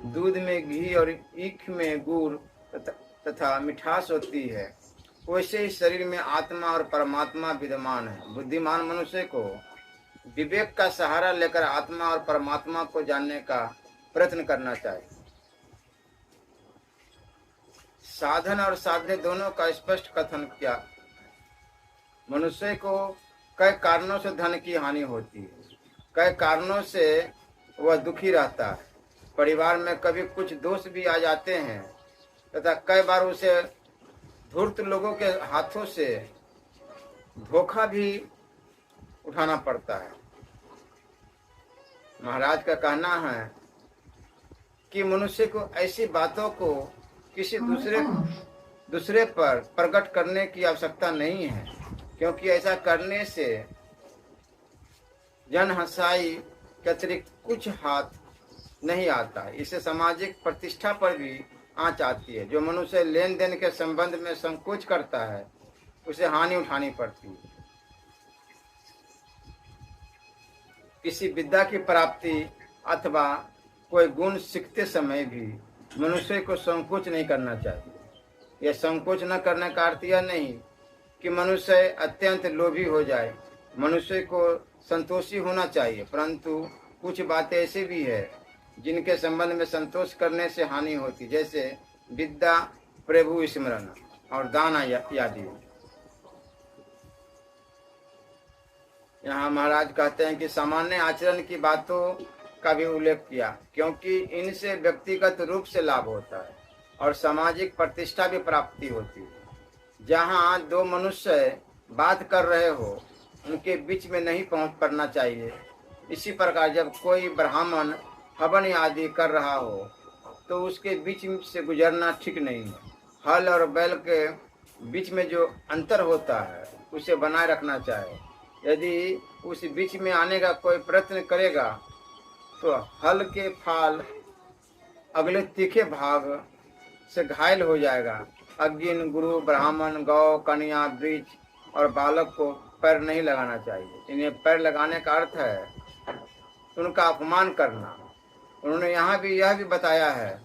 दूध में घी और ईख में गुड़ तथा मिठास होती है, वैसे ही शरीर में आत्मा और परमात्मा विद्यमान है। बुद्धिमान मनुष्य को विवेक का सहारा लेकर आत्मा और परमात्मा को जानने का प्रयत्न करना चाहिए। साधन और साध्य दोनों का स्पष्ट कथन किया। मनुष्य को कई कारणों से धन की हानि होती है, कई कारणों से वह दुखी रहता है। परिवार में कभी कुछ दोष भी आ जाते हैं तथा कई बार उसे धूर्त लोगों के हाथों से धोखा भी उठाना पड़ता है। महाराज का कहना है कि मनुष्य को ऐसी बातों को किसी दूसरे पर प्रकट करने की आवश्यकता नहीं है, क्योंकि ऐसा करने से जन हंसाई के अतिरिक्त कुछ हाथ नहीं आता। इससे सामाजिक प्रतिष्ठा पर भी आंच आती है। जो मनुष्य लेन देन के संबंध में संकोच करता है, उसे हानि उठानी पड़ती है। किसी विद्या की प्राप्ति अथवा कोई गुण सीखते समय भी मनुष्य को संकोच नहीं करना चाहिए। यह संकोच न करने का अर्थ यह नहीं कि मनुष्य अत्यंत लोभी हो जाए। मनुष्य को संतोषी होना चाहिए, परंतु कुछ बातें ऐसी भी है जिनके संबंध में संतोष करने से हानि होती, जैसे विद्या, प्रभु स्मरण और दान आदि। यहाँ महाराज कहते हैं कि सामान्य आचरण की बातों का भी उल्लेख किया, क्योंकि इनसे व्यक्तिगत रूप से लाभ होता है और सामाजिक प्रतिष्ठा भी प्राप्ति होती है। जहाँ दो मनुष्य बात कर रहे हो, उनके बीच में नहीं पहुंच पड़ना चाहिए। इसी प्रकार जब कोई ब्राह्मण हवन आदि कर रहा हो तो उसके बीच से गुजरना ठीक नहीं है। हल और बैल के बीच में जो अंतर होता है उसे बनाए रखना चाहिए। यदि उस बीच में आने का कोई प्रयत्न करेगा तो हल के फाल अगले तीखे भाग से घायल हो जाएगा। अज्ञान गुरु, ब्राह्मण, गौ, कन्या, वृक्ष और बालक को पैर नहीं लगाना चाहिए। इन्हें पैर लगाने का अर्थ है उनका अपमान करना। उन्होंने यहाँ भी यह भी बताया है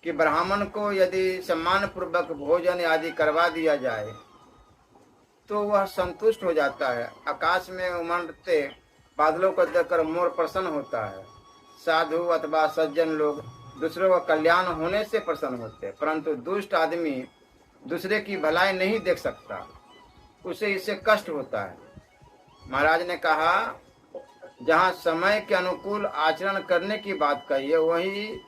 कि ब्राह्मण को यदि सम्मान पूर्वक भोजन आदि करवा दिया जाए तो वह संतुष्ट हो जाता है। आकाश में उमड़ते बादलों को देखकर मोर प्रसन्न होता है। साधु अथवा सज्जन लोग दूसरों का कल्याण होने से प्रसन्न होते हैं, परंतु दुष्ट आदमी दूसरे की भलाई नहीं देख सकता, उसे इससे कष्ट होता है। महाराज ने कहा, जहाँ समय के अनुकूल आचरण करने की बात कही है, वही